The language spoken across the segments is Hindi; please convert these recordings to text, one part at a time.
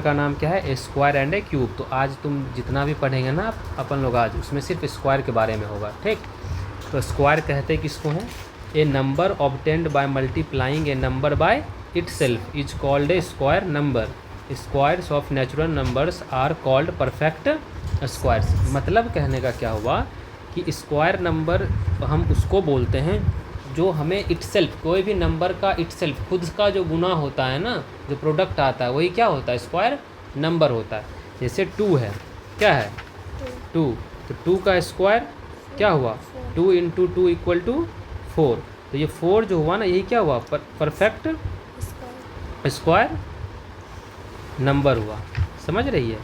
का नाम क्या है, ए स्क्वायर एंड ए क्यूब। तो आज तुम जितना भी पढ़ेंगे ना अपन लोग आज, उसमें सिर्फ स्क्वायर के बारे में होगा, ठीक। तो स्क्वायर कहते किसको हैं, a number obtained by multiplying a number by itself is called a square number. Squares of natural numbers are called perfect squares. मतलब कहने का क्या हुआ कि स्क्वायर नंबर हम उसको बोलते हैं जो हमें इटसेल्फ, कोई भी नंबर का इटसेल्फ खुद का जो गुना होता है ना, जो प्रोडक्ट आता है वही क्या होता है, स्क्वायर नंबर होता है। जैसे 2 है, क्या है 2, तो 2 का स्क्वायर क्या हुआ, 2 × 2 = 4। तो ये 4 जो हुआ ना, यही क्या हुआ, परफेक्ट स्क्वायर नंबर हुआ। समझ रही है,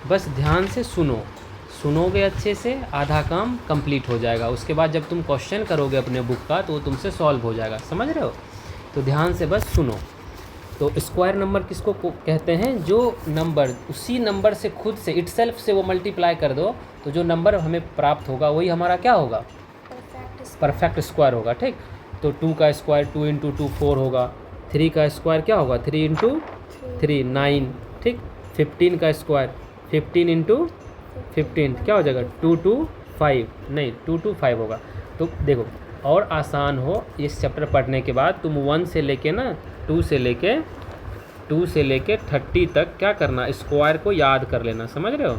बस ध्यान से सुनोगे अच्छे से, आधा काम कंप्लीट हो जाएगा। उसके बाद जब तुम क्वेश्चन करोगे अपने बुक का तो वो तुमसे सॉल्व हो जाएगा। समझ रहे हो, तो ध्यान से बस सुनो। तो स्क्वायर नंबर किसको कहते हैं, जो नंबर उसी नंबर से खुद से इटसेल्फ से वो मल्टीप्लाई कर दो तो जो नंबर हमें प्राप्त होगा वही हमारा क्या होगा, परफेक्ट स्क्वायर होगा, ठीक। तो 2 का स्क्वायर 2 × 2 4 होगा, 3 का स्क्वायर क्या होगा 3 × 3 9, ठीक। 15 का स्क्वायर 15 × 15 क्या हो जाएगा 2 2 5, नहीं 2 2 5 होगा। तो देखो और आसान हो इस चैप्टर पढ़ने के बाद, तुम 1 से लेके ना 2 से लेके 30 तक क्या करना, स्क्वायर को याद कर लेना। समझ रहे हो,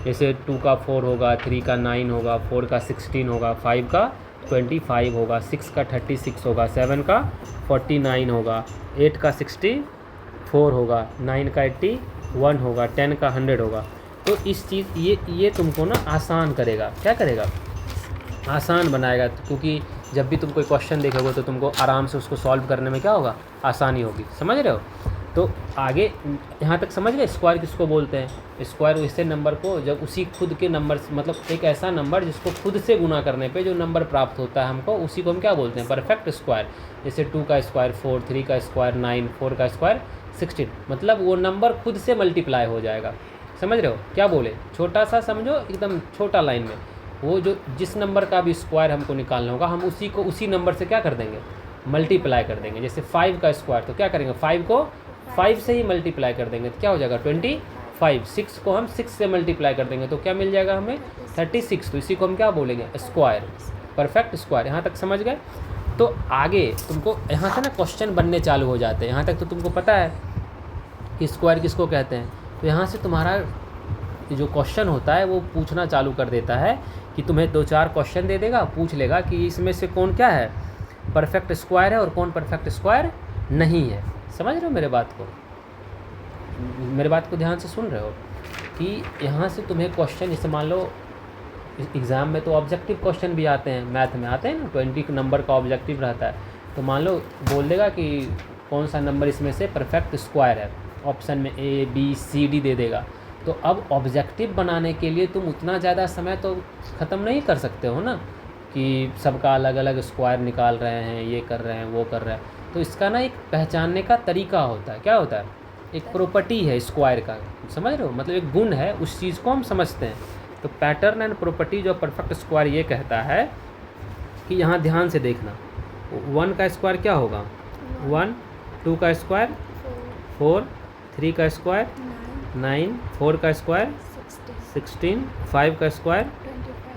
जैसे 2 का 4 होगा, 3 का 9 होगा, 4 का 16 होगा, 5 का 25 होगा, 6 का 36 होगा, 7 का 49 होगा, 8 का 64 होगा, 9 का 81 होगा, 10 का 100 होगा। तो इस चीज़ ये तुमको ना आसान करेगा, क्या करेगा, आसान बनाएगा। क्योंकि जब भी तुम कोई क्वेश्चन देखोगे तो तुमको आराम से उसको सॉल्व करने में क्या होगा, आसानी होगी। समझ रहे हो, तो आगे यहाँ तक समझ गए स्क्वायर किसको बोलते हैं। स्क्वायर वैसे नंबर को जब उसी खुद के नंबर से, मतलब एक ऐसा नंबर जिसको खुद से गुना करने पे जो नंबर प्राप्त होता है हमको, उसी को हम क्या बोलते हैं, परफेक्ट स्क्वायर। जैसे 2 का स्क्वायर 4, 3 का स्क्वायर 9, 4 का स्क्वायर 16, मतलब वो नंबर खुद से मल्टीप्लाई हो जाएगा। समझ रहे हो क्या बोले, छोटा सा समझो, एकदम छोटा लाइन में, वो जो जिस नंबर का भी स्क्वायर हमको निकालना होगा हम उसी को उसी नंबर से क्या कर देंगे, मल्टीप्लाई कर देंगे। जैसे 5 का स्क्वायर तो क्या करेंगे, 5 को 5 से ही मल्टीप्लाई कर देंगे तो क्या हो जाएगा 25। 6 को हम 6 से मल्टीप्लाई कर देंगे तो क्या मिल जाएगा हमें 36। तो इसी को हम क्या बोलेंगे, स्क्वायर, परफेक्ट स्क्वायर। यहाँ तक समझ गए। तो आगे तुमको यहाँ से ना क्वेश्चन बनने चालू हो जाते हैं। यहाँ तक तो तुमको पता है कि स्क्वायर किसको कहते हैं। तो यहाँ से तुम्हारा जो क्वेश्चन होता है वो पूछना चालू कर देता है कि तुम्हें 2-4 क्वेश्चन दे देगा, पूछ लेगा कि इसमें से कौन क्या है, परफेक्ट स्क्वायर है और कौन परफेक्ट स्क्वायर नहीं है। समझ रहे हो मेरे बात को ध्यान से सुन रहे हो कि यहाँ से तुम्हें क्वेश्चन, जैसे मान लो एग्ज़ाम में तो ऑब्जेक्टिव क्वेश्चन भी आते हैं, मैथ में आते हैं ना, 20 नंबर का ऑब्जेक्टिव रहता है। तो मान लो बोल देगा कि कौन सा नंबर इसमें से परफेक्ट स्क्वायर है, ऑप्शन में A B C D दे देगा। तो अब ऑब्जेक्टिव बनाने के लिए तुम उतना ज़्यादा समय तो ख़त्म नहीं कर सकते हो ना, कि सबका अलग अलग स्क्वायर निकाल रहे हैं, ये कर रहे हैं, वो कर रहे हैं। तो इसका ना एक पहचानने का तरीका होता है, क्या होता है, एक प्रॉपर्टी है स्क्वायर का। समझ रहे हो, मतलब एक गुण है, उस चीज़ को हम समझते हैं। तो पैटर्न एंड प्रॉपर्टी जो परफेक्ट स्क्वायर ये कहता है कि यहाँ ध्यान से देखना, 1 का स्क्वायर क्या होगा 1, 2 का स्क्वायर 4, 3 का स्क्वायर 9, 4 का स्क्वायर 16, 5 का स्क्वायर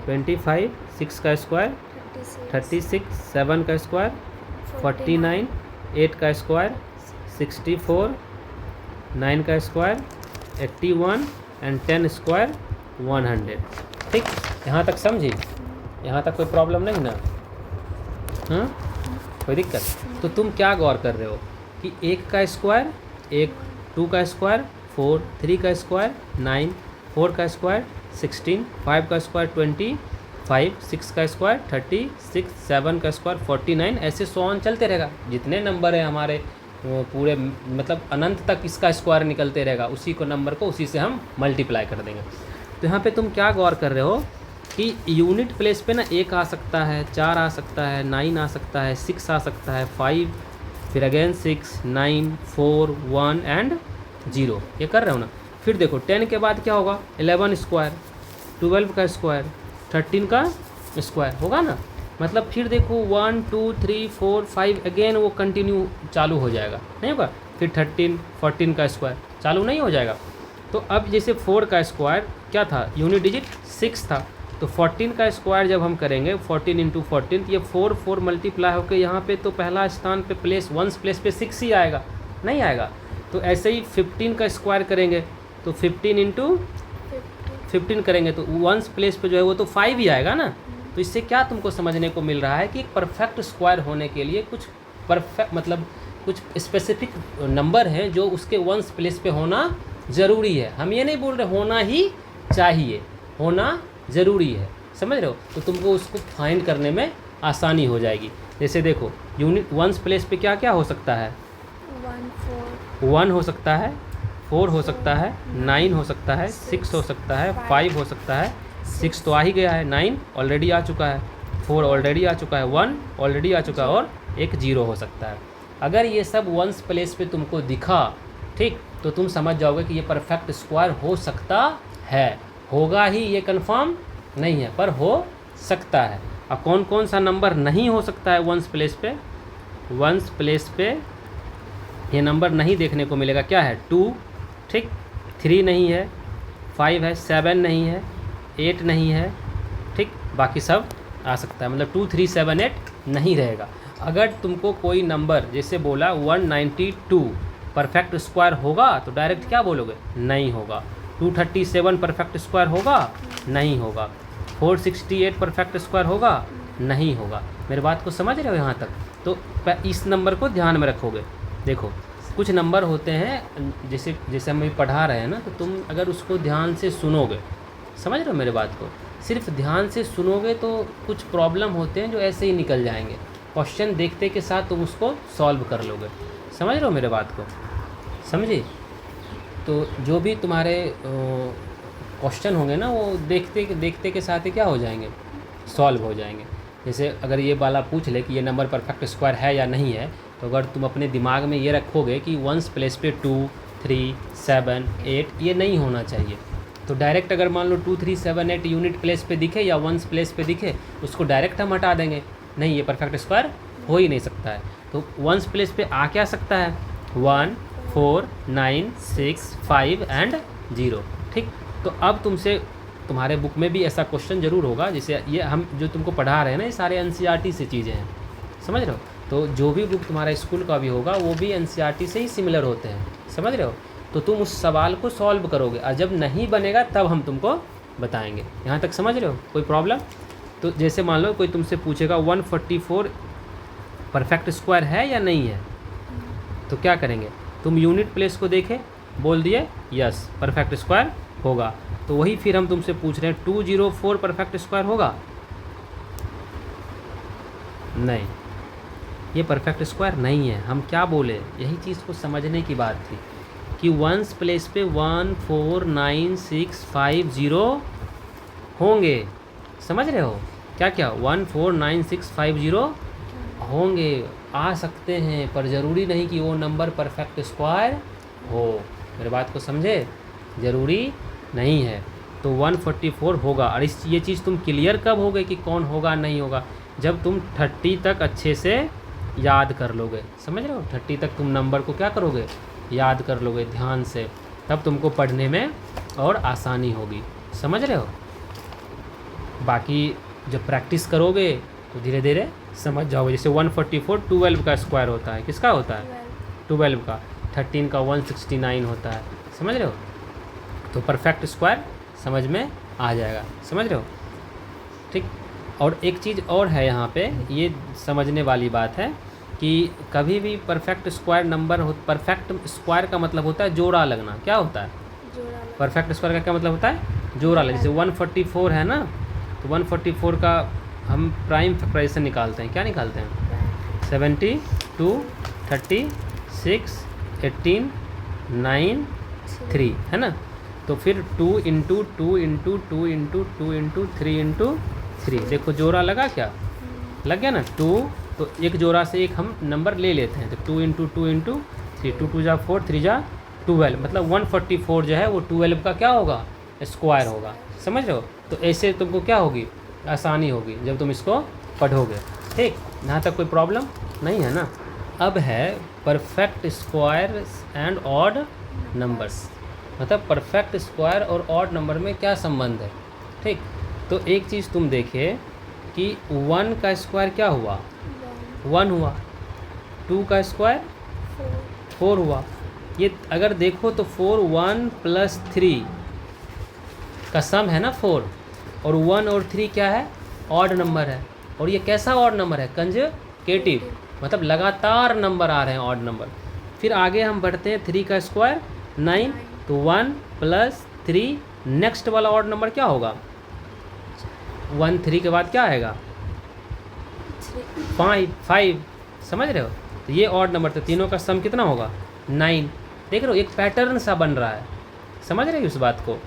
25, 6 का स्क्वायर 36, 7 का स्क्वायर 49, 8 का स्क्वायर 64, 9 का स्क्वायर 81 एंड 10 स्क्वायर 100। ठीक, यहाँ तक समझी, यहाँ तक कोई प्रॉब्लम नहीं ना, हाँ कोई दिक्कत। तो तुम क्या गौर कर रहे हो कि 1 का स्क्वायर 1, 2 का स्क्वायर 4, 3 का स्क्वायर 9, 4 का स्क्वायर 16, 5 का स्क्वायर 25, 6 का स्क्वायर 36, 7 का स्क्वायर 49, ऐसे 100 चलते रहेगा। जितने नंबर है हमारे वो पूरे मतलब अनंत तक इसका स्क्वायर निकलते रहेगा, उसी को नंबर को उसी से हम मल्टीप्लाई कर देंगे। तो यहाँ पे तुम क्या गौर कर रहे हो कि यूनिट प्लेस पे ना 1 आ सकता है, 4 आ सकता है, 9 आ सकता है, 6 आ सकता है, 5, फिर अगेन 6, 9, 4, 1 एंड 0, ये कर रहे हो ना। फिर देखो 10 के बाद क्या होगा 11 स्क्वायर, 12 का स्क्वायर, 13 का स्क्वायर होगा ना। मतलब फिर देखो 1, 2, 3, 4, 5 अगेन वो कंटिन्यू चालू हो जाएगा, नहीं होगा। फिर 13, 14 का स्क्वायर चालू नहीं हो जाएगा। तो अब जैसे 4 का स्क्वायर क्या था, यूनिट डिजिट 6 था, तो 14 का स्क्वायर जब हम करेंगे 14 इंटू 14, ये 4 मल्टीप्लाई होकर यहाँ पे तो पहला स्थान पे प्लेस वंस प्लेस पे 6 ही आएगा, नहीं आएगा। तो ऐसे ही 15 का स्क्वायर करेंगे तो 15 इंटू 15 करेंगे तो वंस प्लेस पे जो है वो तो 5 ही आएगा ना। तो इससे क्या तुमको समझने को मिल रहा है कि एक परफेक्ट स्क्वायर होने के लिए कुछ परफेक्ट मतलब कुछ स्पेसिफिक नंबर हैं जो उसके वंस प्लेस पे होना ज़रूरी है। हम ये नहीं बोल रहे होना ही चाहिए, होना ज़रूरी है, समझ रहे हो। तो तुमको उसको फाइंड करने में आसानी हो जाएगी। जैसे देखो यूनिट वंस प्लेस पे क्या क्या हो सकता है, 1 हो सकता है, 4 हो सकता है, 9 हो सकता है, 6 हो सकता है, 5 हो सकता है। 6 तो आ ही गया है, 9 ऑलरेडी आ चुका है, 4 ऑलरेडी आ चुका है, 1 ऑलरेडी आ चुका है और एक 0 हो सकता है। अगर ये सब वंस प्लेस पे तुमको दिखा, ठीक, तो तुम समझ जाओगे कि ये परफेक्ट स्क्वायर हो सकता है। होगा ही ये कंफर्म नहीं है, पर हो सकता है। अब कौन कौन सा नंबर नहीं हो सकता है वंस प्लेस पे, वंस प्लेस पे ये नंबर नहीं देखने को मिलेगा। क्या है, 2, ठीक, 3 नहीं है, 5 है, 7 नहीं है, 8 नहीं है, ठीक, बाकी सब आ सकता है। मतलब 2, 3, 7, 8 नहीं रहेगा। अगर तुमको कोई नंबर जैसे बोला 192 परफेक्ट स्क्वायर होगा तो डायरेक्ट क्या बोलोगे, नहीं होगा। 237 परफेक्ट स्क्वायर होगा, नहीं होगा। 468 परफेक्ट स्क्वायर होगा, नहीं होगा। मेरी बात को समझ रहे हो यहाँ तक। तो इस नंबर को ध्यान में रखोगे। देखो कुछ नंबर होते हैं जैसे जैसे हम अभी पढ़ा रहे हैं ना, तो तुम अगर उसको ध्यान से सुनोगे, समझ रहे हो मेरे बात को, सिर्फ ध्यान से सुनोगे तो कुछ प्रॉब्लम होते हैं जो ऐसे ही निकल जाएंगे। क्वेश्चन देखते के साथ तुम उसको सॉल्व कर लोगे, समझ रहे हो मेरे बात को, समझे। तो जो भी तुम्हारे क्वेश्चन होंगे ना वो देखते के साथ ही क्या हो जाएंगे, सॉल्व हो जाएंगे। जैसे अगर ये वाला पूछ ले कि ये नंबर परफेक्ट स्क्वायर है या नहीं है, तो अगर तुम अपने दिमाग में ये रखोगे कि वंस प्लेस पे 2, 3, 7, 8 ये नहीं होना चाहिए, तो डायरेक्ट अगर मान लो 2, 3, 7, 8 यूनिट प्लेस पे दिखे या वंस प्लेस पे दिखे, उसको डायरेक्ट हम हटा देंगे, नहीं ये परफेक्ट स्क्वायर हो ही नहीं सकता है। तो वंस प्लेस पे आ क्या सकता है, 1, 4, 9, 6, 5 एंड 0, ठीक। तो अब तुमसे तुम्हारे बुक में भी ऐसा क्वेश्चन ज़रूर होगा। जैसे ये हम जो तुमको पढ़ा रहे हैं ना, ये सारे NCERT से चीज़ें हैं, समझ रहे हो। तो जो भी बुक तुम्हारा स्कूल का भी होगा वो भी NCERT से ही सिमिलर होते हैं, समझ रहे हो। तो तुम उस सवाल को सॉल्व करोगे और जब नहीं बनेगा तब हम तुमको बताएंगे। यहाँ तक समझ रहे हो, कोई प्रॉब्लम। तो जैसे मान लो कोई तुमसे पूछेगा 144 परफेक्ट स्क्वायर है या नहीं है, तो क्या करेंगे, तुम यूनिट प्लेस को देखे, बोल दिए यस परफेक्ट स्क्वायर होगा। तो वही फिर हम तुमसे पूछ रहे हैं 204 परफेक्ट स्क्वायर होगा, नहीं, ये परफेक्ट स्क्वायर नहीं है। हम क्या बोले, यही चीज़ को समझने की बात थी कि वंस प्लेस पे 1, 4, 9, 6, 5, 0 होंगे, समझ रहे हो। क्या क्या 1, 4, 9, 6, 5, 0 होंगे, आ सकते हैं, पर ज़रूरी नहीं कि वो नंबर परफेक्ट स्क्वायर हो। मेरे बात को समझे, ज़रूरी नहीं है। तो 144 होगा। और ये चीज़ तुम क्लियर कब होगे कि कौन होगा नहीं होगा, जब तुम 30 तक अच्छे से याद कर लोगे, समझ रहे हो। 30 तक तुम नंबर को क्या करोगे, याद कर लोगे ध्यान से, तब तुमको पढ़ने में और आसानी होगी, समझ रहे हो। बाकी जब प्रैक्टिस करोगे तो धीरे धीरे समझ जाओगे। जैसे 144 12 का स्क्वायर होता है, किसका होता है, 12 का। 13 का 169 होता है, समझ रहे हो। तो परफेक्ट स्क्वायर समझ में आ जाएगा, समझ रहे हो, ठीक। और एक चीज़ और है यहाँ पे, ये समझने वाली बात है कि कभी भी परफेक्ट स्क्वायर नंबर हो, परफेक्ट स्क्वायर का मतलब होता है जोड़ा लगना। क्या होता है, परफेक्ट स्क्वायर का क्या मतलब होता है, जोड़ा लगना। जैसे 144 है ना, तो 144 का हम प्राइम फैक्टराइजेशन निकालते हैं, क्या निकालते हैं, 72, 36, 18, 9, 3 है ना। तो फिर 2 into 2 into 2 into 2 into 3 into 3, देखो जोड़ा लगा, क्या लग गया ना 2। तो एक जोड़ा से एक हम नंबर ले लेते हैं, तो 2 इंटू 2 इंटू 3, 2 2 जा 4, 3 जा 12, मतलब 144 जो है वो 12 का क्या होगा, स्क्वायर होगा, समझ रहे हो। तो ऐसे तुमको क्या होगी, आसानी होगी जब तुम इसको पढ़ोगे, ठीक। यहाँ तक कोई प्रॉब्लम नहीं है ना। अब है perfect square and odd numbers. मतलब परफेक्ट स्क्वायर और ऑड नंबर में क्या संबंध है, ठीक। तो एक चीज़ तुम देखे कि 1 का स्क्वायर क्या हुआ, 1 हुआ, 2 का स्क्वायर 4 हुआ। ये अगर देखो तो 4 1 + 3 का सम है ना 4, और 1 और 3 क्या है, ऑड नंबर है। और ये कैसा ऑड नंबर है, कंसेक्यूटिव, मतलब लगातार नंबर आ रहे हैं ऑड नंबर। फिर आगे हम बढ़ते हैं, 3 का स्क्वायर 9, तो 1 + 3, नेक्स्ट वाला ऑड नंबर क्या होगा, 1 3 के बाद क्या आएगा, 5। समझ रहे हो, तो ये ऑड नंबर, तो तीनों का सम कितना होगा, 9। देख रहे हो, एक पैटर्न सा बन रहा है, समझ रहे हो इस बात को।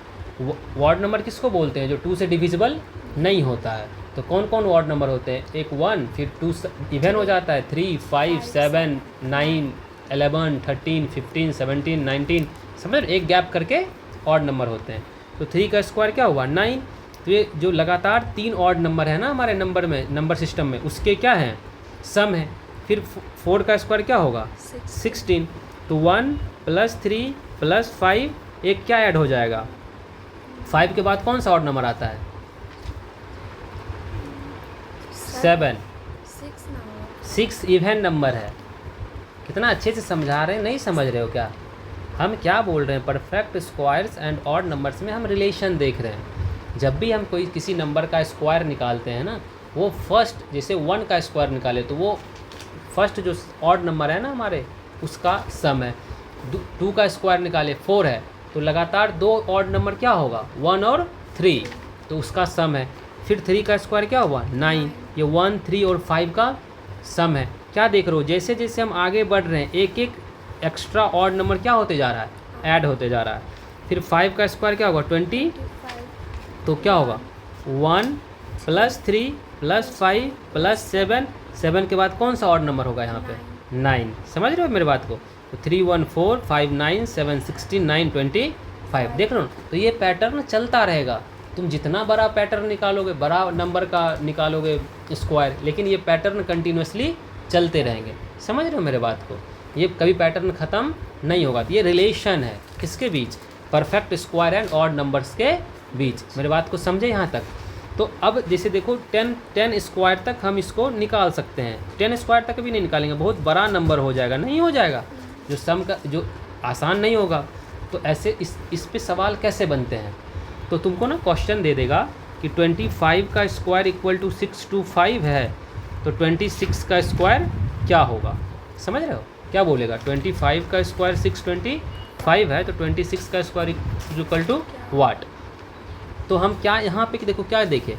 ऑड नंबर किसको बोलते हैं, जो 2 से डिविजिबल नहीं होता है। तो कौन कौन ऑड नंबर होते हैं, एक 1, फिर 2 इवन हो जाता है, 3 5 7 9 11 13 15 17 19, समझ रहे, एक गैप करके ऑड नंबर होते हैं। तो 3 का स्क्वायर क्या हुआ, 9। तो ये जो लगातार 3 ऑड नंबर है ना हमारे नंबर में, नंबर सिस्टम में, उसके क्या हैं, सम है। फिर 4 का स्क्वायर क्या होगा, 16। तो 1 + 3 + 5, एक क्या ऐड हो जाएगा, 5 के बाद कौन सा ऑड नंबर आता है, 7। 6 इवन नंबर है। कितना अच्छे से समझा रहे हैं, नहीं समझ रहे हो क्या, हम क्या बोल रहे हैं, perfect squares and odd numbers में हम रिलेशन देख रहे हैं। जब भी हम कोई किसी नंबर का स्क्वायर निकालते हैं ना, वो फर्स्ट, जैसे 1 का स्क्वायर निकाले तो वो फर्स्ट जो ऑड नंबर है ना हमारे, उसका सम है। 2 का स्क्वायर निकाले 4 है, तो लगातार 2 ऑड नंबर क्या होगा, 1 और 3, तो उसका सम है। फिर 3 का स्क्वायर क्या हुआ, 9, ये 1 3 और 5 का सम है। क्या देख रहे हो, जैसे जैसे हम आगे बढ़ रहे हैं, एक एक एक्स्ट्रा ऑड नंबर क्या होते जा रहा है, ऐड होते जा रहा है। फिर 5 का स्क्वायर क्या होगा, 25, तो क्या होगा, 1 + 3 + 5 + 7, 7 के बाद कौन सा ऑड नंबर होगा यहाँ पे, 9। समझ रहे हो मेरे बात को। तो 3 1 4 5 9 7 16 9 25, देख रहे हो। तो ये पैटर्न चलता रहेगा, तुम जितना बड़ा पैटर्न निकालोगे, बड़ा नंबर का निकालोगे स्क्वायर, लेकिन ये पैटर्न कंटिन्यूसली चलते रहेंगे। समझ रहे हो मेरे बात को, ये कभी पैटर्न ख़त्म नहीं होगा। तो ये रिलेशन है किसके बीच, perfect square and odd numbers के बीच। मेरे बात को समझे यहाँ तक। तो अब जैसे देखो 10 स्क्वायर तक हम इसको निकाल सकते हैं, 10 स्क्वायर तक भी नहीं निकालेंगे, बहुत बड़ा नंबर हो जाएगा, नहीं हो जाएगा, जो सम का जो आसान नहीं होगा। तो ऐसे इस पे सवाल कैसे बनते हैं, तो तुमको ना क्वेश्चन दे देगा कि 25 का स्क्वायर = 625 है, तो 26 का स्क्वायर क्या होगा। समझ रहे हो क्या बोलेगा, 25 का स्क्वायर 625 है, तो 26 का स्क्वायर = व्हाट। तो हम क्या यहाँ पे देखो क्या देखे,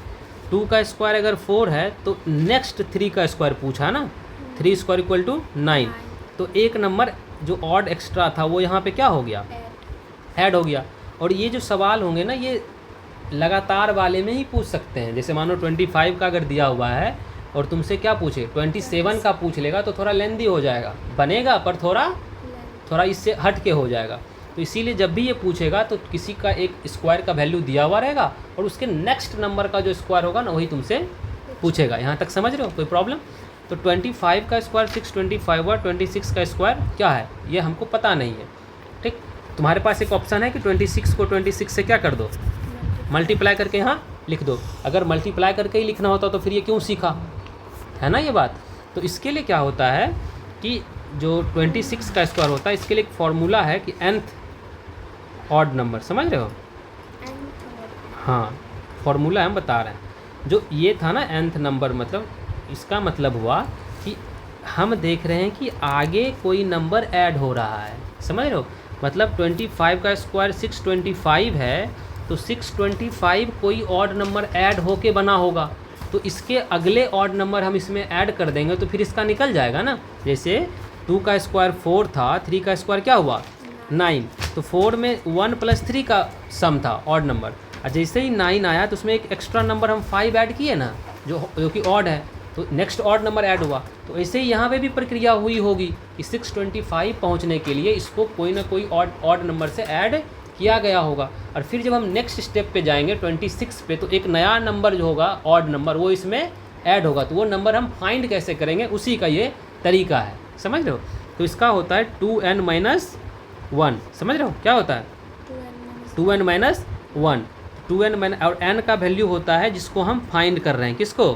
2 का स्क्वायर अगर 4 है, तो नेक्स्ट 3 का स्क्वायर पूछा ना, 3 स्क्वायर = 9। तो एक नंबर जो ऑड एक्स्ट्रा था वो यहाँ पे क्या हो गया, ऐड हो गया। और ये जो सवाल होंगे ना, ये लगातार वाले में ही पूछ सकते हैं। जैसे मानो 25 का अगर दिया हुआ है और तुमसे क्या पूछे, 27 का पूछ लेगा, तो थोड़ा लेंदी हो जाएगा, बनेगा पर थोड़ा इससे हट के हो जाएगा। तो इसीलिए जब भी ये पूछेगा तो किसी का एक स्क्वायर का वैल्यू दिया हुआ रहेगा, और उसके नेक्स्ट नंबर का जो स्क्वायर होगा ना, वही तुमसे पूछेगा। यहाँ तक समझ रहे हो, कोई प्रॉब्लम। तो 25 का स्क्वायर 625 हुआ, 26 का स्क्वायर क्या है ये हमको पता नहीं है, ठीक। तुम्हारे पास एक ऑप्शन है कि 26 को 26 से क्या कर दो, मल्टीप्लाई करके यहाँ लिख दो। अगर मल्टीप्लाई करके ही लिखना होता तो फिर ये क्यों सीखा, है ना ये बात। तो इसके लिए क्या होता है कि जो 26 का स्क्वायर होता है, इसके लिए एक फॉर्मूला है कि nth ऑड नंबर, समझ रहे हो। हाँ, फॉर्मूला हम बता रहे हैं। जो ये था ना nth नंबर, मतलब इसका मतलब हुआ कि हम देख रहे हैं कि आगे कोई नंबर ऐड हो रहा है, समझ रहे हो। मतलब 25 का स्क्वायर 625 है, तो 625 कोई ऑड नंबर ऐड होके बना होगा, तो इसके अगले ऑड नंबर हम इसमें ऐड कर देंगे, तो फिर इसका निकल जाएगा ना। जैसे 2 का स्क्वायर 4 था, 3 का स्क्वायर क्या हुआ, 9, तो 4 में 1 + 3 का सम था ऑड नंबर, और जैसे ही 9 आया तो उसमें एक एक्स्ट्रा नंबर हम 5 ऐड किए ना, जो कि ऑड है, तो नेक्स्ट ऑड नंबर ऐड हुआ। तो ऐसे ही यहाँ पे भी प्रक्रिया हुई होगी कि 625 पहुँचने के लिए इसको कोई ना कोई ऑड नंबर से ऐड किया गया होगा। और फिर जब हम नेक्स्ट स्टेप पे जाएंगे 26 पे, तो एक नया नंबर जो होगा ऑड नंबर, वो इसमें ऐड होगा। तो वो नंबर हम फाइंड कैसे करेंगे, उसी का ये तरीका है, समझ रहे हो। तो इसका होता है 2n - 1, समझ रहे हो क्या होता है 2n माइनस 1। 2n माइनस और n का वैल्यू होता है जिसको हम फाइंड कर रहे हैं, किसको,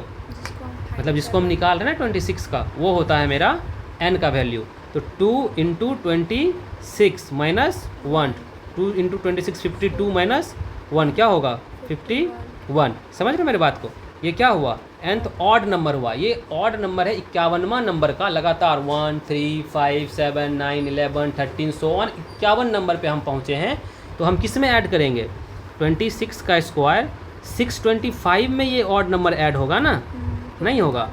मतलब जिसको हम निकाल रहे हैं ना 26 का, वो होता है मेरा n का वैल्यू। तो 2 इंटू 26 माइनस 1, 2 इंटू 26 52 माइनस 1 क्या होगा 51। समझ रहे हो मेरी बात को, ये क्या हुआ nth ऑड नंबर हुआ। ये ऑड नंबर है 51वां नंबर का, लगातार 1 3 5 7 9 11 13 सो ऑन 51 नंबर पे हम पहुँचे हैं। तो हम किस में ऐड करेंगे 26 का स्क्वायर 625 में ये ऑड नंबर ऐड होगा ना, नहीं होगा।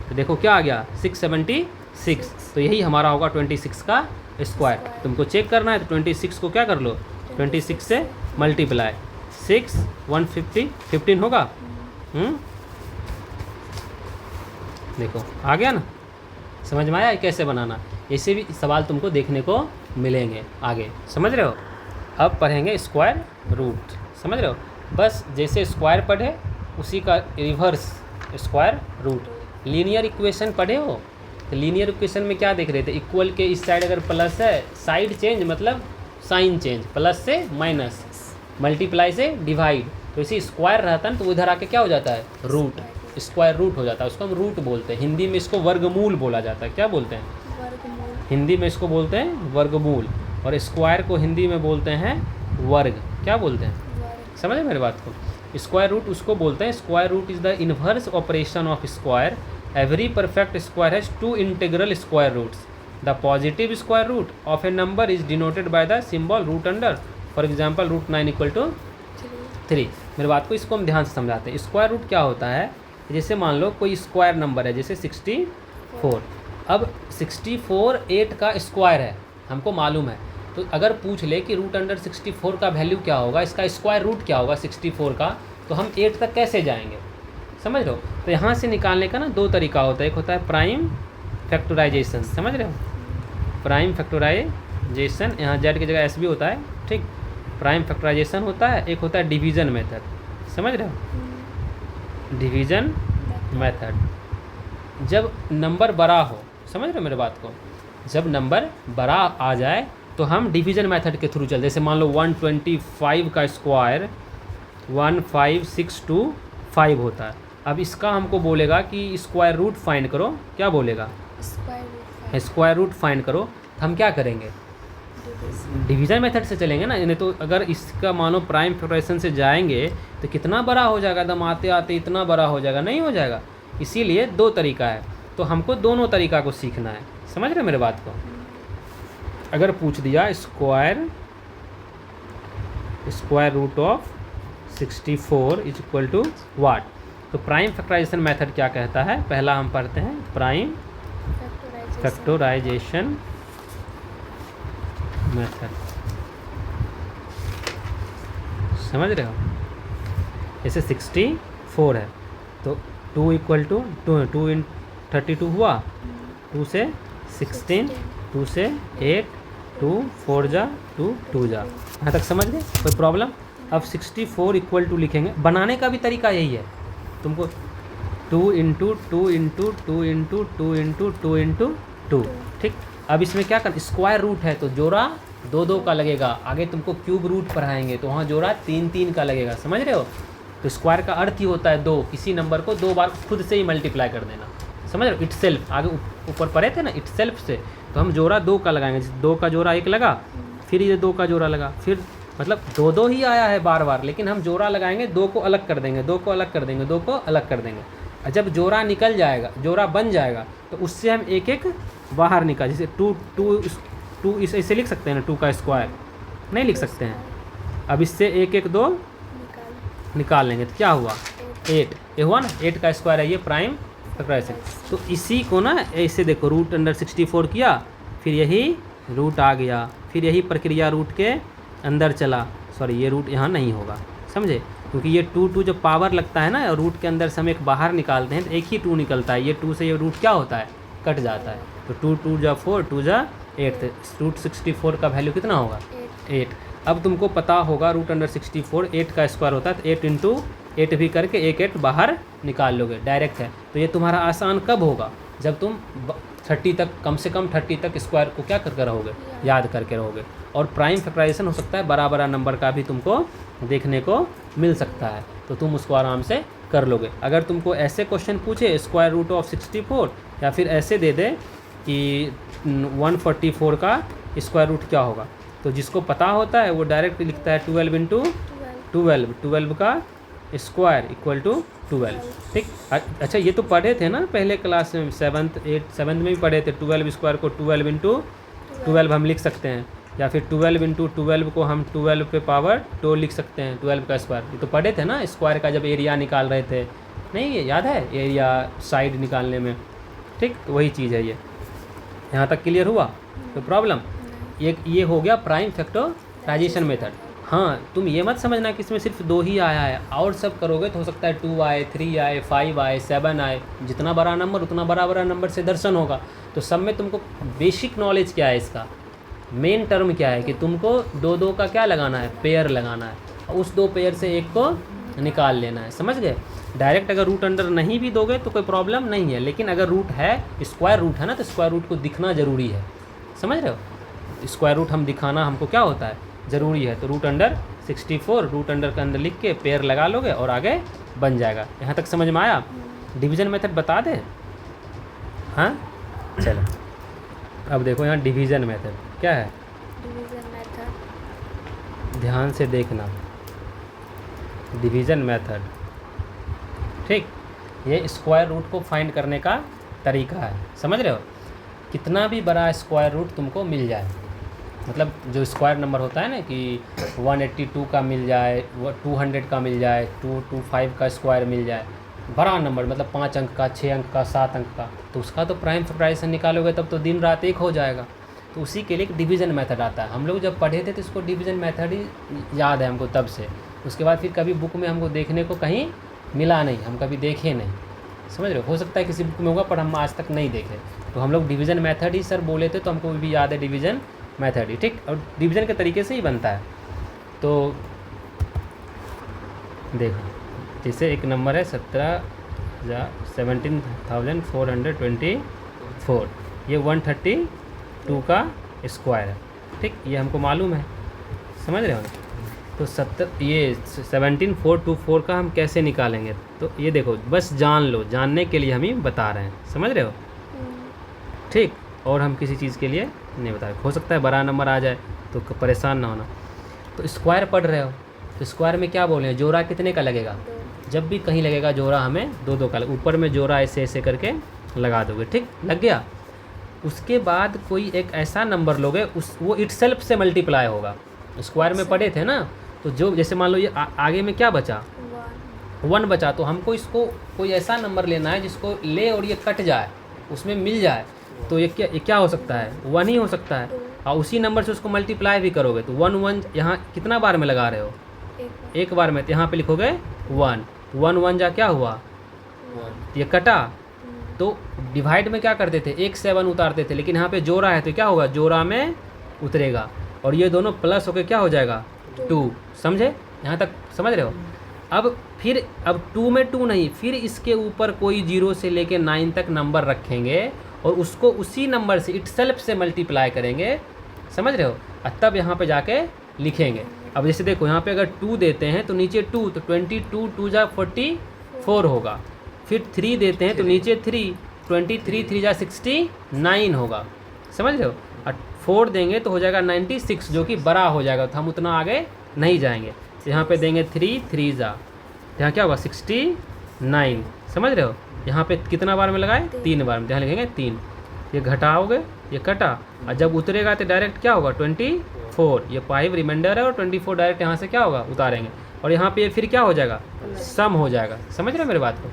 तो देखो क्या आ गया 676, तो यही हमारा होगा 26 का स्क्वायर। तुमको चेक करना है तो 26 को क्या कर लो 26 से मल्टीप्लाई 6 150 15 होगा। देखो आ गया ना, समझ में आया कैसे बनाना। ऐसे भी सवाल तुमको देखने को मिलेंगे आगे, समझ रहे हो। अब पढ़ेंगे स्क्वायर रूट, समझ रहे हो। बस जैसे स्क्वायर पढ़े उसी का reverse square root. Linear equation पढ़े हो तो लीनियर इक्वेशन में क्या देख रहे थे, इक्वल के इस साइड अगर प्लस है साइड चेंज मतलब साइन चेंज, प्लस से माइनस, मल्टीप्लाई से डिवाइड। तो इसी स्क्वायर रहता है ना तो उधर आके क्या हो जाता है रूट, स्क्वायर रूट हो जाता है, उसको हम रूट बोलते हैं। हिंदी में इसको वर्गमूल बोला जाता है। क्या बोलते हैं हिंदी में इसको बोलते हैं वर्गमूल, और स्क्वायर को हिंदी में बोलते हैं वर्ग। क्या बोलते हैं, समझे मेरी बात को। स्क्वायर रूट उसको बोलते हैं, square root is the inverse operation of square. Every perfect square has 2 integral square roots. The positive square root of a number is denoted by the symbol root under. For example √9 = 3। मेरी बात को इसको हम ध्यान से समझाते हैं। स्क्वायर रूट क्या होता है, जैसे मान लो कोई स्क्वायर नंबर है जैसे 64। अब 64 8 का स्क्वायर है, हमको मालूम है। तो अगर पूछ ले कि √64 का वैल्यू क्या होगा, इसका स्क्वायर रूट क्या होगा 64 का, तो हम 8 तक कैसे जाएंगे, समझ रहे हो। तो यहाँ से निकालने का ना 2 तरीका होता है। एक होता है प्राइम फैक्टराइजेशन, समझ रहे हो, प्राइम फैक्टराइजेशन, यहाँ जेड की जगह एस भी होता है, ठीक। प्राइम फैक्टराइजेशन होता है, एक होता है डिवीज़न मेथड, समझ रहे हो, डिवीज़न मेथड। जब नंबर बड़ा हो, समझ रहे हो मेरे बात को, जब नंबर बड़ा आ जाए तो हम डिवीज़न मेथड के थ्रू चलते। जैसे मान लो 125 का स्क्वायर 15625 होता है। अब इसका हमको बोलेगा कि स्क्वायर रूट फाइंड करो, क्या बोलेगा स्क्वायर रूट फाइंड करो। तो हम क्या करेंगे डिवीज़न मेथड से चलेंगे ना, नहीं तो अगर इसका मानो प्राइम फैक्टराइजेशन से जाएंगे तो कितना बड़ा हो जाएगा, एकदम आते आते इतना बड़ा हो जाएगा, नहीं हो जाएगा। इसीलिए 2 तरीका है, तो हमको दोनों तरीका को सीखना है, समझ रहे मेरे बात को। अगर पूछ दिया square root of 64 is equal to what, तो प्राइम फैक्टराइजेशन मेथड क्या कहता है, पहला हम पढ़ते हैं प्राइम फैक्टराइजेशन मेथड, समझ रहे हो। जैसे 64 है तो 2 = 2 इन 32 हुआ, 2 से 16, 2 से 8, 2 4 जा 2 2 जा, यहाँ तक समझ गए, कोई प्रॉब्लम। अब 64 = लिखेंगे, बनाने का भी तरीका यही है तुमको, 2 × 2 × 2 × 2 × 2 × 2, ठीक। अब इसमें क्या करना, स्क्वायर रूट है तो जोड़ा 2 का लगेगा, आगे तुमको क्यूब रूट पढ़ाएंगे तो वहाँ जोड़ा 3 का लगेगा, समझ रहे हो। तो स्क्वायर का अर्थ ही होता है 2, किसी नंबर को 2 बार खुद से ही मल्टीप्लाई कर देना, समझ रहे हो। इटसेल्फ, आगे ऊपर पढ़े थे ना इटसेल्फ से, तो हम जोड़ा 2 का लगाएंगे। 2 का जोड़ा 1 लगा, फिर ये 2 का जोड़ा लगा, फिर मतलब 2 ही आया है बार बार, लेकिन हम जोड़ा लगाएंगे, 2 को अलग कर देंगे, 2 को अलग कर देंगे, 2 को अलग कर देंगे। और जब जोड़ा निकल जाएगा, जोड़ा बन जाएगा, तो उससे हम एक एक बाहर निकाल, जैसे 2 इसे लिख सकते हैं ना, 2 का स्क्वायर नहीं लिख सकते हैं। अब इससे 1 1 2 निकाल लेंगे तो क्या हुआ 8, ये हुआ ना 8 का स्क्वायर है, ये प्राइम फैक्टराइजेशन। तो इसी को ना ऐसे देखो √64 किया, फिर यही रूट आ गया, फिर यही प्रक्रिया रूट के अंदर चला, सॉरी ये रूट यहाँ नहीं होगा, समझे, क्योंकि ये 2 जब पावर लगता है ना रूट के अंदर से हम एक बाहर निकालते हैं तो एक ही 2 निकलता है, ये 2 से ये रूट क्या होता है कट जाता है। तो 2 2 जा 4, 2 जा 8, √64 का वैल्यू कितना होगा 8। अब तुमको पता होगा √64 8 का स्क्वायर होता है, तो 8 × 8 भी करके 1 8 बाहर निकाल लोगे, डायरेक्ट है। तो ये तुम्हारा आसान कब होगा, जब तुम 30 तक, कम से कम 30 तक स्क्वायर को क्या करके रहोगे, याद करके रहोगे। और प्राइम फैक्टराइजेशन हो सकता है बड़ा बड़ा नंबर का भी तुमको देखने को मिल सकता है, तो तुम उसको आराम से कर लोगे। अगर तुमको ऐसे क्वेश्चन पूछे स्क्वायर रूट ऑफ 64, या फिर ऐसे दे दे कि 144 का स्क्वायर रूट क्या होगा, तो जिसको पता होता है वो डायरेक्ट लिखता है 12 इंटू 12 का स्क्वायर इक्वल टू 12। ठीक, अच्छा ये तो पढ़े थे ना पहले क्लास में, 7th में भी पढ़े थे। 12 स्क्वायर को 12 इंटू 12 हम लिख सकते हैं, या फिर 12 इंटू 12 को हम 12 पे पावर 2 लिख सकते हैं, 12 का स्क्वायर। ये तो पढ़े थे ना स्क्वायर का, जब एरिया निकाल रहे थे, नहीं ये याद है, एरिया साइड निकालने में। ठीक, तो वही चीज़ है ये। यहाँ तक क्लियर हुआ? तो प्रॉब्लम ये हो गया प्राइम फैक्टराइजेशन मेथड। हाँ, तुम ये मत समझना कि इसमें सिर्फ 2 ही आया है, और सब करोगे तो हो सकता है 2 आए, 3 आए, 5 आए, 7 आए। जितना बड़ा नंबर उतना बड़ा नंबर से दर्शन होगा। तो सब में तुमको बेसिक नॉलेज क्या है इसका, मेन टर्म क्या है कि तुमको 2 का क्या लगाना है, पेयर लगाना है, और उस 2 पेयर से एक को निकाल लेना है। समझ गए? डायरेक्ट अगर रूट अंडर नहीं भी दोगे तो कोई प्रॉब्लम नहीं है, लेकिन अगर रूट है, स्क्वायर रूट है ना, तो स्क्वायर रूट को दिखना ज़रूरी है। समझ रहे हो? स्क्वायर रूट हम दिखाना हमको क्या होता है, ज़रूरी है। तो रूट अंडर 64 रूट अंडर के अंदर लिख के पेयर लगा लोगे और आगे बन जाएगा। यहाँ तक समझ में आया? डिवीज़न मेथड बता दे? हाँ चलो, अब देखो यहाँ डिवीज़न मेथड क्या है। डिवीजन मेथड, ध्यान से देखना, डिवीज़न मेथड। ठीक, ये स्क्वायर रूट को फाइंड करने का तरीका है। समझ रहे हो? कितना भी बड़ा स्क्वायर रूट तुमको मिल जाए, मतलब जो स्क्वायर नंबर होता है ना कि 182 का मिल जाए, 200 का मिल जाए, 225 का स्क्वायर मिल जाए, बड़ा नंबर मतलब 5 अंक का, 6 अंक का, 7 अंक का, तो उसका तो प्राइम फैक्टराइजेशन निकालोगे तब तो दिन रात एक हो जाएगा। तो उसी के लिए एक डिवीज़न मेथड आता है। हम लोग जब पढ़े थे तो इसको डिवीज़न मेथड ही याद है हमको तब से। उसके बाद फिर कभी बुक में हमको देखने को कहीं मिला नहीं, हम कभी देखे नहीं। समझ रहे हो सकता है किसी बुक में होगा पर हम आज तक नहीं देखे। तो हम लोग डिवीज़न मेथड ही सर बोले थे, तो हमको भी याद है डिवीज़न मेथड ही। ठीक, और डिवीज़न के तरीके से ही बनता है। तो देखो, जैसे एक नंबर है 17,424, ये 132 का स्क्वायर है। ठीक, ये हमको मालूम है। समझ रहे हो ना? तो 17,424 का हम कैसे निकालेंगे, तो ये देखो बस जान लो, जानने के लिए हम ही बता रहे हैं। समझ रहे हो? ठीक, और हम किसी चीज़ के लिए नहीं बता रहे। हो सकता है बड़ा नंबर आ जाए तो परेशान ना होना। तो स्क्वायर पढ़ रहे हो, तो स्क्वायर में क्या बोले, जोड़ा कितने का लगेगा? जब भी कहीं लगेगा जोड़ा हमें 2 का, ऊपर में जोड़ा ऐसे ऐसे करके लगा दोगे। ठीक, लग गया। उसके बाद कोई एक ऐसा नंबर लोगे, वो इटसेल्फ से मल्टीप्लाई होगा। स्क्वायर में पढ़े थे ना, तो जो जैसे मान लो ये आगे में क्या बचा, 1 बचा, तो हमको इसको कोई ऐसा नंबर लेना है जिसको ले और ये कट जाए, उसमें मिल जाए। तो ये क्या हो सकता है, 1 ही हो सकता है। और उसी नंबर से उसको मल्टीप्लाई भी करोगे तो 1 यहाँ कितना बार में लगा रहे हो, एक बार में। तो यहाँ पे लिखोगे 1 1 जा क्या हुआ, ये कटा। तो डिवाइड में क्या करते थे, 1 से 1 उतारते थे, लेकिन यहाँ पे जोड़ा है तो क्या होगा, जोड़ा में उतरेगा, और ये दोनों प्लस होकर क्या हो जाएगा, 2। समझे? यहाँ तक समझ रहे हो? अब 2 में 2 नहीं, फिर इसके ऊपर कोई 0 से लेके 9 तक नंबर रखेंगे और उसको उसी नंबर से इटसेल्फ से मल्टीप्लाई करेंगे। समझ रहे हो? और तब यहाँ पे जाके लिखेंगे। अब जैसे देखो यहाँ पे अगर 2 देते हैं तो नीचे 2, तो 22 2 जा 44 होगा। फिर 3 देते हैं तो नीचे 3, 23 3 जा 69 होगा। समझ रहे हो? और 4 देंगे तो हो जाएगा 96, जो कि बड़ा हो जाएगा, तो हम उतना आगे नहीं जाएंगे। तो यहाँ पे देंगे 3 3 जा, यहाँ क्या होगा 69। समझ रहे हो? यहाँ पे कितना बार में लगाए, 3 बार में, यहाँ लिखेंगे 3। ये घटाओगे, ये कटा, और जब उतरेगा तो डायरेक्ट क्या होगा 24, ये 5 रिमाइंडर है और 24 डायरेक्ट यहाँ से क्या होगा, उतारेंगे, और यहाँ पे फिर क्या हो जाएगा, सम हो जाएगा। समझ रहे हो मेरी बात को?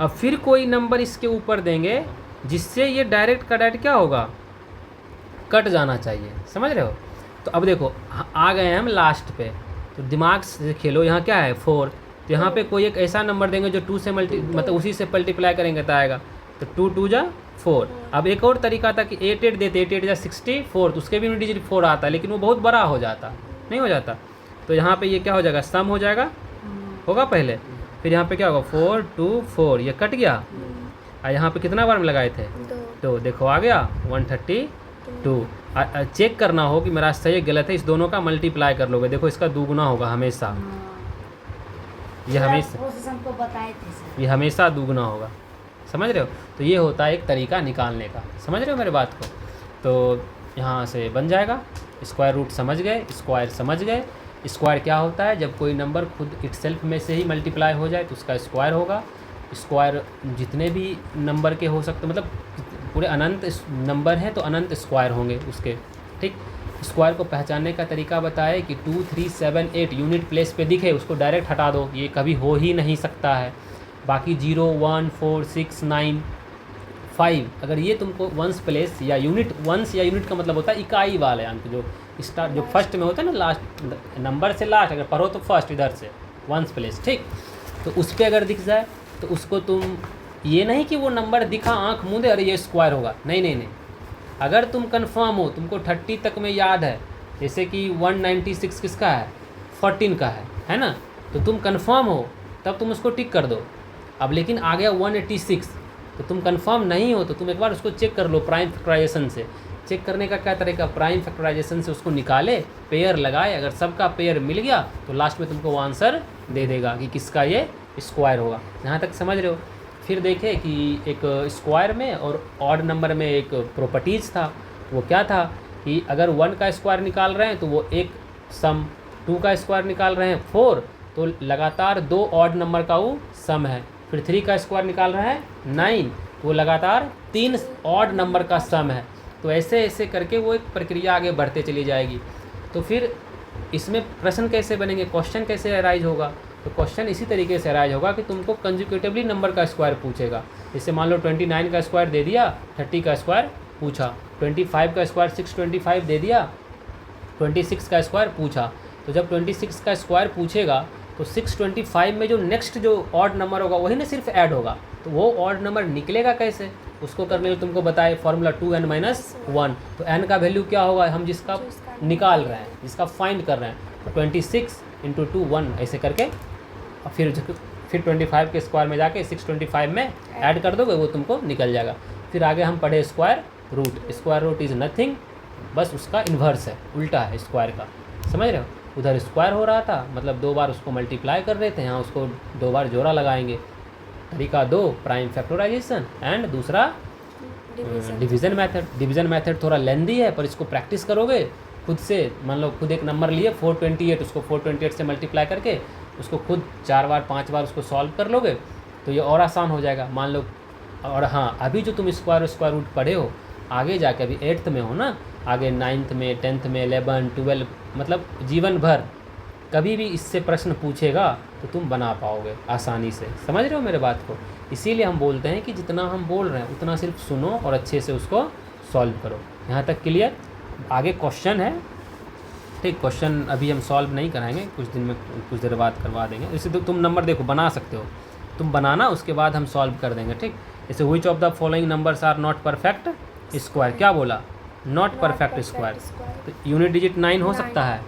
अब फिर कोई नंबर इसके ऊपर देंगे जिससे ये डायरेक्ट का डायरेक्ट क्या होगा, कट जाना चाहिए। समझ रहे हो? तो अब देखो आ गए हैं हम लास्ट पे, तो दिमाग से खेलो। यहाँ क्या है 4, तो यहाँ पे कोई एक ऐसा नंबर देंगे जो 2 से मतलब उसी से मल्टीप्लाई करेंगे तो आएगा, तो 2 2 जा 4। अब एक और तरीका था कि 8 8 देते, 8 8 जा 64, तो उसके भी डिजिट 4 आता है, लेकिन वो बहुत बड़ा हो जाता, नहीं हो जाता। तो यहाँ पे ये क्या हो जाएगा, सम हो जाएगा, होगा पहले, फिर यहाँ पे क्या होगा 4 2 4, ये कट गया। और यहाँ पे कितना बार में लगाए थे, तो देखो आ गया 132। चेक करना हो कि मेरा सही है गलत है, इस दोनों का मल्टीप्लाई कर लोगे, देखो इसका दुगुना होगा हमेशा, ये हमेशा प्रोसेस हमको बताए थे सर। ये हमेशा दुगुना होगा, समझ रहे हो। तो ये होता है एक तरीका निकालने का, समझ रहे हो मेरे बात को। तो यहाँ से बन जाएगा, स्क्वायर रूट समझ गए, स्क्वायर समझ गए। स्क्वायर क्या होता है, जब कोई नंबर खुद इटसेल्फ में से ही मल्टीप्लाई हो जाए तो उसका स्क्वायर होगा। स्क्वायर जितने भी नंबर के हो सकते, मतलब पूरे अनंत नंबर हैं तो अनंत स्क्वायर होंगे उसके, ठीक। स्क्वायर को पहचानने का तरीका बताए कि 2, 3, 7, 8 यूनिट प्लेस पे दिखे उसको डायरेक्ट हटा दो, ये कभी हो ही नहीं सकता है। बाकी 0, 1, 4, 6, 9, 5 अगर ये तुमको वंस प्लेस या यूनिट, वंस या यूनिट का मतलब होता है इकाई वाले अंक, जो स्टार्ट जो फर्स्ट में होता है ना, लास्ट नंबर से लास्ट अगर पढ़ो तो फर्स्ट इधर से वंस प्लेस, ठीक। तो उस पर अगर दिख जाए तो उसको तुम, ये नहीं कि वो नंबर दिखा आंख मूंदे अरे ये स्क्वायर होगा, नहीं नहीं नहीं। अगर तुम कंफर्म हो, तुमको 30 तक में याद है, जैसे कि 196 किसका है, 14 का है ना, तो तुम कंफर्म हो तब तुम उसको टिक कर दो। अब लेकिन आ गया 186 तो तुम कंफर्म नहीं हो तो तुम एक बार उसको चेक कर लो प्राइम फैक्टराइजेशन से। चेक करने का क्या तरीका, प्राइम फैक्टराइजेशन से उसको निकाले, पेयर लगाए, अगर सबका पेयर मिल गया तो लास्ट में तुमको वो आंसर दे देगा कि किसका ये स्क्वायर होगा। यहाँ तक समझ रहे हो। फिर देखें कि एक स्क्वायर में और ऑड नंबर में एक प्रॉपर्टीज़ था, वो क्या था कि अगर 1 का स्क्वायर निकाल रहे हैं तो वो एक सम, 2 का स्क्वायर निकाल रहे हैं 4 तो लगातार 2 ऑड नंबर का वो सम है। फिर 3 का स्क्वायर निकाल रहे हैं 9 वो लगातार 3 ऑड नंबर का सम है। तो ऐसे ऐसे करके वो एक प्रक्रिया आगे बढ़ते चली जाएगी। तो फिर इसमें प्रश्न कैसे बनेंगे, क्वेश्चन कैसे अराइज होगा, तो क्वेश्चन इसी तरीके से अराइज होगा कि तुमको कंजिक्यूटिवली नंबर का स्क्वायर पूछेगा। जैसे मान लो 29 का स्क्वायर दे दिया, 30 का स्क्वायर पूछा, 25 का स्क्वायर 625 दे दिया, 26 का स्क्वायर पूछा। तो जब 26 का स्क्वायर पूछेगा तो 625 में जो नेक्स्ट जो ऑड नंबर होगा वही ना सिर्फ ऐड होगा, तो वो ऑड नंबर निकलेगा कैसे, उसको करने में तुमको बताए फॉर्मूला 2n-1। तो n का वैल्यू क्या होगा, हम जिसका निकाल रहे हैं, जिसका फाइंड कर रहे हैं, तो 26 × 2 1 ऐसे करके और फिर 25 के स्क्वायर में जाके 625 में ऐड कर दोगे, वो तुमको निकल जाएगा। फिर आगे हम पढ़े square root. Square root is nothing, बस उसका इन्वर्स है, उल्टा है स्क्वायर का, समझ रहे हो। उधर स्क्वायर हो रहा था मतलब 2 बार उसको मल्टीप्लाई कर रहे थे, यहाँ उसको 2 बार जोड़ा लगाएंगे। तरीका 2 प्राइम फैक्टराइजेशन एंड दूसरा डिवीज़न मेथड। डिवीज़न मेथड थोड़ा लेंदी है पर इसको प्रैक्टिस करोगे खुद से, मान लो खुद एक नंबर लिए 428, उसको 428 से मल्टीप्लाई करके उसको खुद 4 बार 5 बार उसको सॉल्व कर लोगे तो ये और आसान हो जाएगा, मान लो। और हाँ, अभी जो तुम स्क्वायर रूट पढ़े हो, आगे जाके अभी 8th में हो ना, आगे 9th में 10th में 11 12 मतलब जीवन भर कभी भी इससे प्रश्न पूछेगा तो तुम बना पाओगे आसानी से, समझ रहे हो मेरे बात को। इसीलिए हम बोलते हैं कि जितना हम बोल रहे हैं उतना सिर्फ सुनो और अच्छे से उसको सॉल्व करो। यहाँ तक क्लियर। आगे क्वेश्चन है, ठीक। क्वेश्चन अभी हम सॉल्व नहीं कराएंगे, कुछ दिन में कुछ देर बाद करवा देंगे। इसे तो तुम नंबर देखो बना सकते हो, तुम बनाना उसके बाद हम सॉल्व कर देंगे, ठीक। जैसे which of the following numbers are not perfect square, क्या बोला, नॉट परफेक्ट स्क्वायर। तो यूनिट डिजिट 9 हो सकता है,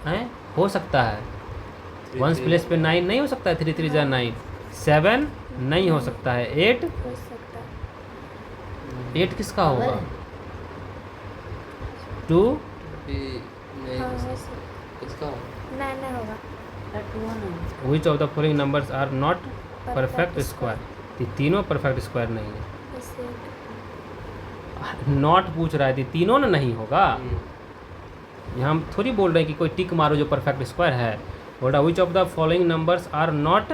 हैं हो सकता है, वंस प्लेस पे 9 नहीं हो सकता है, 3 3 जा 9, 7 नहीं हो सकता है, 8 हो सकता है। 8 किसका होगा, 2 हाँ हो सकता किसका होगा, नहीं होगा। Which of the following numbers are not perfect square. ये तीनों परफेक्ट स्क्वायर नहीं है, इसे नॉट पूछ रहा है, तीनों ना नहीं होगा। यहाँ हम थोड़ी बोल रहे हैं कि कोई टिक मारो जो परफेक्ट स्क्वायर है, बोल रहा which of the following numbers are not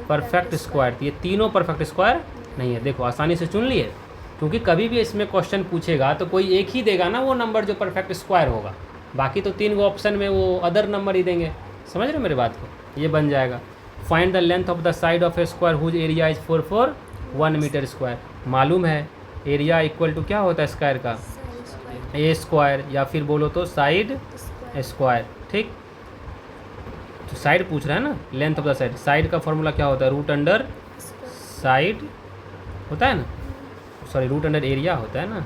perfect square. ये तीनों परफेक्ट स्क्वायर नहीं है। देखो आसानी से चुन लिए, क्योंकि कभी भी इसमें क्वेश्चन पूछेगा तो कोई एक ही देगा ना वो नंबर जो परफेक्ट स्क्वायर होगा, बाकी तो 3 ऑप्शन में वो अदर नंबर ही देंगे, समझ रहे हो मेरे बात को। ये बन जाएगा find the length of the side of a square whose area is 441 meter square. मालूम है एरिया इक्वल टू क्या होता है स्क्वायर का, ए स्क्वायर, या फिर बोलो तो साइड स्क्वायर, ठीक। तो साइड पूछ रहा है ना, length of the side. Side का फॉर्मूला क्या होता है, रूट अंडर साइड होता है ना, सॉरी रूट अंडर एरिया होता है ना,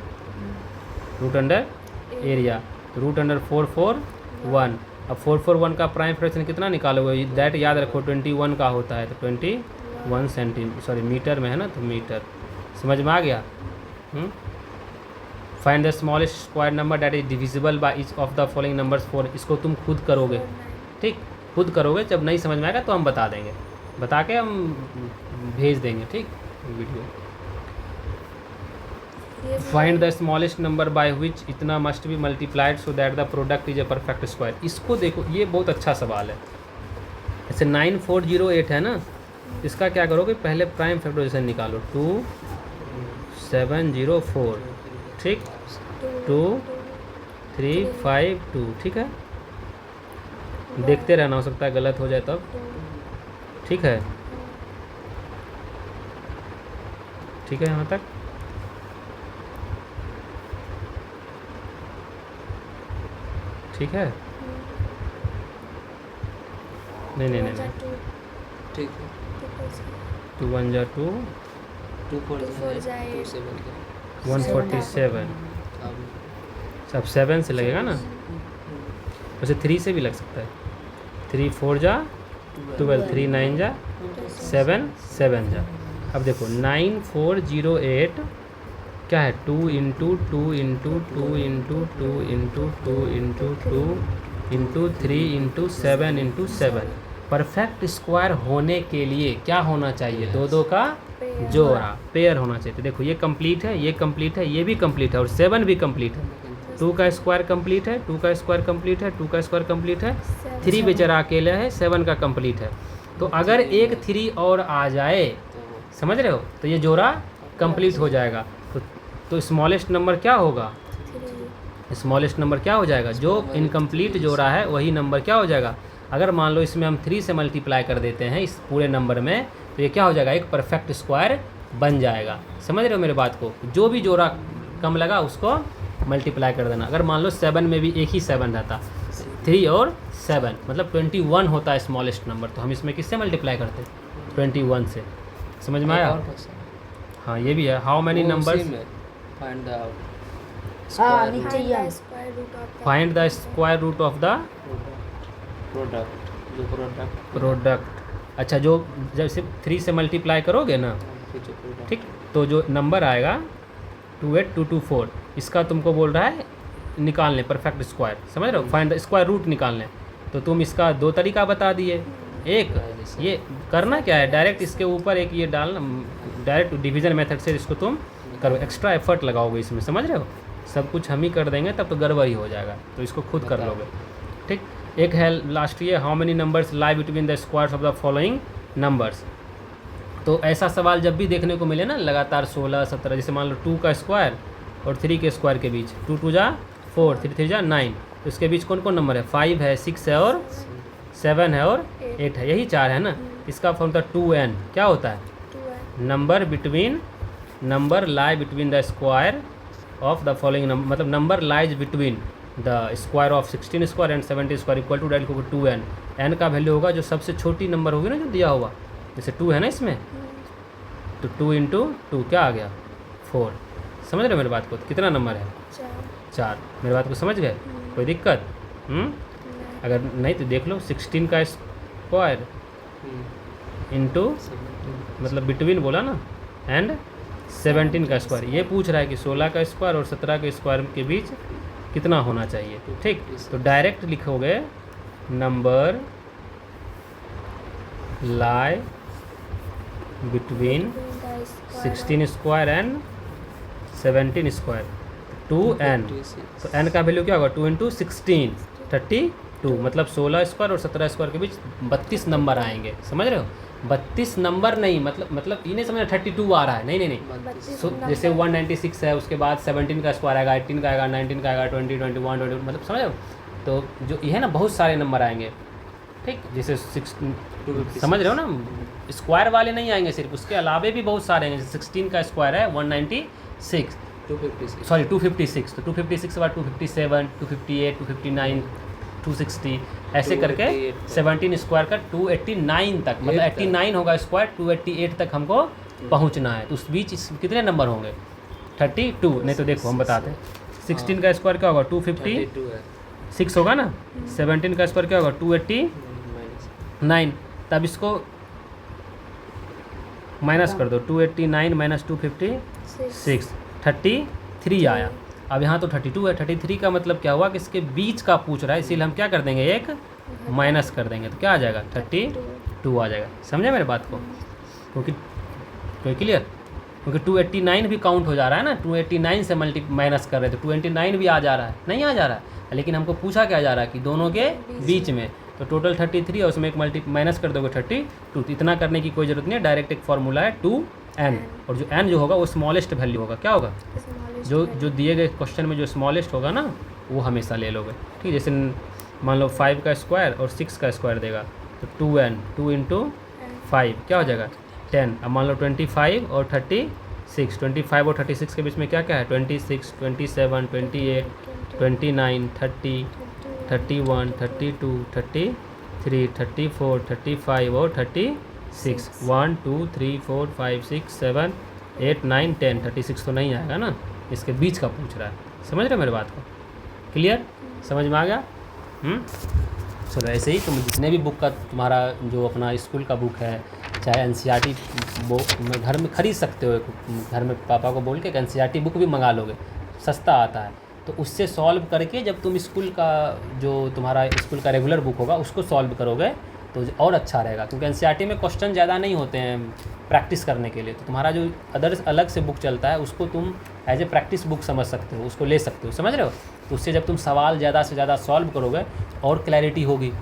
रूट अंडर एरिया। तो रूट अंडर 441। अब 441 का प्राइम फ्रैक्शन कितना निकालोगे, दैट याद रखो 21 का होता है, तो 21 सेंटीमीटर, सॉरी मीटर में है ना, तो मीटर। समझ में आ गया। Find the smallest square number that is divisible by each of the following numbers 4। इसको तुम खुद करोगे, 49 ठीक, खुद करोगे। जब नहीं समझ में आएगा तो हम बता देंगे, बता के हम भेज देंगे, ठीक, वीडियो। ये भी find the smallest number by which इतना must be multiplied so that the product is a perfect square. इसको देखो, ये बहुत अच्छा सवाल है। जैसे 9408 है ना, इसका क्या करोगे, पहले प्राइम फैक्टराइजेशन निकालो, 2704, ठीक, 2 3 5 2, ठीक है। देखते रहना, हो सकता है गलत हो जाए तब, ठीक है, ठीक है यहाँ तक। ठीक है, नहीं नहीं नहीं नहीं, ठीक है। 2 1 जा 2 2 4 147, अब सब 7 से लगेगा ना, वैसे 3 से भी लग सकता है। 3 4 जा 12, 3 9 जा 7 7 जा। अब देखो 9408 क्या है, 2 into 2 into 2 into 2 into 2 into 2 into 3 into 7 into 7। Perfect square होने के लिए क्या होना चाहिए, दो दो का जोड़ा, पेयर होना चाहिए। तो देखो ये कंप्लीट है, ये कंप्लीट है, ये भी कंप्लीट है और 7 भी कंप्लीट है। 2 का स्क्वायर कंप्लीट है, 2 का स्क्वायर कंप्लीट है, 2 का स्क्वायर कंप्लीट है, 3 बेचारा अकेला है, 7 का कंप्लीट है। तो अगर एक 3 और आ जाए, समझ रहे हो, तो ये जोड़ा कंप्लीट हो जाएगा। तो स्मॉलेस्ट नंबर क्या होगा, स्मॉलेस्ट नंबर क्या हो जाएगा, जो इनकम्प्लीट जोड़ा है वही नंबर क्या हो जाएगा। अगर मान लो इसमें हम 3 से मल्टीप्लाई कर देते हैं इस पूरे नंबर में, तो ये क्या हो जाएगा, एक परफेक्ट स्क्वायर बन जाएगा। समझ रहे हो मेरे बात को, जो भी जोड़ा कम लगा उसको मल्टीप्लाई कर देना। अगर मान लो 7 में भी एक ही 7 रहता, 3 और 7 मतलब 21 होता है स्मॉलेस्ट नंबर, तो हम इसमें किससे मल्टीप्लाई करते, 21 से। समझ में आया, हाँ ये भी है। How many numbers, find the हाँ नीचे ही है। Find the square root of the product, जो प्रोडक्ट। अच्छा, जो जैसे 3 से मल्टीप्लाई करोगे ना, ठीक, तो जो नंबर आएगा 28224, इसका तुमको बोल रहा है निकालने परफेक्ट स्क्वायर। समझ रहे हो, फाइंड द स्क्वायर रूट निकालने। तो तुम इसका 2 तरीका बता दिए। एक ये करना क्या है, डायरेक्ट इसके ऊपर एक ये डालना, डायरेक्ट डिवीज़न मेथड से इसको तुम करो, एक्स्ट्रा एफर्ट लगाओगे इसमें। समझ रहे हो, सब कुछ हम ही कर देंगे तब तो गड़बड़ ही हो जाएगा, तो इसको खुद कर लोगे, ठीक। एक है लास्ट, ये how many numbers lie between the squares of the following numbers. तो ऐसा सवाल जब भी देखने को मिले ना लगातार 16 17, जैसे मान लो 2 का स्क्वायर और 3 के स्क्वायर के बीच, 2 2 जा 4, 3 3 जा 9, तो इसके बीच कौन कौन नंबर है, 5 है, 6 है और 7 है और 8 है, यही 4 है ना। इसका फॉर्म था 2n, क्या होता है, number between, number lie between the square of the following number, मतलब number lies between the square of 16 square and 70 square equal to डायल को 2n। n का वैल्यू होगा जो सबसे छोटी नंबर होगी ना जो दिया होगा, जैसे 2 है ना इसमें, तो 2 इंटू 2 क्या आ गया, 4। समझ रहे हो मेरी बात को, कितना नंबर है, 4। मेरी बात को समझ गए, कोई दिक्कत, अगर नहीं तो देख लो, 16 का स्क्वायर इंटू मतलब बिटवीन बोला ना, एंड 17 का स्क्वायर। ये पूछ रहा है कि 16 का स्क्वायर और 17 के स्क्वायर के बीच कितना होना चाहिए, ठीक। तो डायरेक्ट लिखोगे number lie between 16 square and 17 square, 2n। तो n का वैल्यू क्या होगा, 2 इंटू 16 32, मतलब 16 स्क्वायर और 17 स्क्वायर के बीच 32 नंबर आएंगे। समझ रहे हो, 32 नंबर नहीं, मतलब ये नहीं समझना 32 आ रहा है, नहीं नहीं नहीं। जैसे 196 है, उसके बाद 17 का स्क्वायर आएगा, 18 का आएगा, 19 का आएगा, 20 21 21, मतलब समझ रहे हो। तो जो ये है ना, बहुत सारे नंबर आएंगे, ठीक। जैसे 6 समझ रहे हो ना, स्क्वायर वाले नहीं आएंगे सिर्फ, उसके अलावे भी बहुत सारे आएंगे। 16 का स्क्वायर है 196, 256, तो 256 के बाद 257, 258, 259, 260, ऐसे करके 17 स्क्वायर का 289 तक, मतलब 89 होगा स्क्वायर, 288 तक हमको पहुंचना है। तो उस बीच कितने नंबर होंगे, 32। नहीं तो देखो हम बताते हैं, 16 का स्क्वायर क्या होगा, 256 होगा ना, 17 का स्क्वायर क्या होगा, 289। तब इसको माइनस कर दो, 289 माइनस 256, 33 आया। अब यहाँ तो 32 है, 33 का मतलब क्या हुआ कि इसके बीच का पूछ रहा है, इसीलिए हम क्या कर देंगे, एक माइनस कर देंगे, तो क्या आ जाएगा 32 आ जाएगा। समझे मेरे बात को? क्योंकि कोई क्लियर, क्योंकि 289 भी काउंट हो जा रहा है ना, 289 से माइनस कर रहे थे, 289 भी आ जा रहा है, नहीं आ जा रहा है, लेकिन हमको पूछा क्या जा रहा है कि दोनों के बीच में, तो टोटल 33 और उसमें एक माइनस कर दोगे 32, तो इतना करने की कोई ज़रूरत नहीं है, डायरेक्ट एक फार्मूला है 2n, और जो n जो होगा वो स्मॉलेस्ट वैल्यू होगा, क्या होगा, जो दिए गए क्वेश्चन में जो स्मॉलेस्ट होगा ना वो हमेशा ले लोगे, ठीक है। जैसे मान लो 5 का स्क्वायर और 6 का स्क्वायर देगा, तो 2n, 2 इंटू 5 क्या हो जाएगा 10। अब मान लो 25 और 36, 25 और 36 के बीच में क्या क्या है, 26, 27, 28, 29, 30, 31, 32, 33, 34, 35 और 36, 1 2 3 4 5 6 7 8 9 10, 36 तो नहीं आएगा ना, इसके बीच का पूछ रहा है। समझ रहे हो मेरे बात को? क्लियर, समझ में आ गया? चलो ऐसे ही तुम जितने भी बुक का तुम्हारा जो अपना स्कूल का बुक है, चाहे NCERT बुक घर में खरीद सकते हो, घर में पापा को बोल के NCERT बुक भी मंगा लोगे, सस्ता आता है, तो उससे सॉल्व करके जब तुम स्कूल का जो तुम्हारा स्कूल का रेगुलर बुक होगा उसको सॉल्व करोगे तो और अच्छा रहेगा, क्योंकि NCERT में क्वेश्चन ज़्यादा नहीं होते हैं प्रैक्टिस करने के लिए, तो तुम्हारा जो अदर्स अलग से बुक चलता है उसको तुम एज ए प्रैक्टिस बुक समझ सकते हो, उसको ले सकते हो, समझ रहे हो? तो उससे जब तुम सवाल ज़्यादा से ज़्यादा सॉल्व करोगे और क्लैरिटी होगी,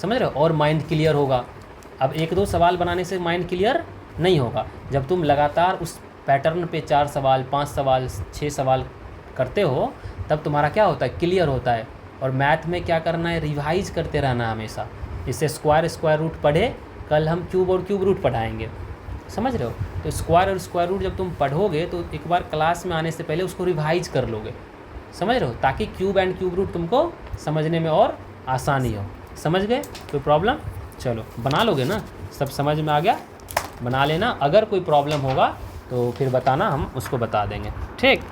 समझ रहे हो, और माइंड क्लियर होगा। अब 1-2 सवाल बनाने से माइंड क्लियर नहीं होगा, जब तुम लगातार उस पैटर्न पे 4 सवाल 5 सवाल 6 सवाल करते हो तब तुम्हारा क्या होता है, क्लियर होता है। और मैथ में क्या करना है, रिवाइज करते रहना है हमेशा। इससे स्क्वायर रूट पढ़े, कल हम क्यूब और क्यूब रूट पढ़ाएंगे, समझ रहे हो? तो स्क्वायर और स्क्वायर रूट जब तुम पढ़ोगे तो एक बार क्लास में आने से पहले उसको रिवाइज कर लोगे, समझ रहे हो, ताकि क्यूब एंड क्यूब रूट तुमको समझने में और आसानी हो। समझ गए? कोई प्रॉब्लम? चलो बना लोगे ना, सब समझ में आ गया? बना लेना, अगर कोई प्रॉब्लम होगा तो फिर बताना, हम उसको बता देंगे, ठीक।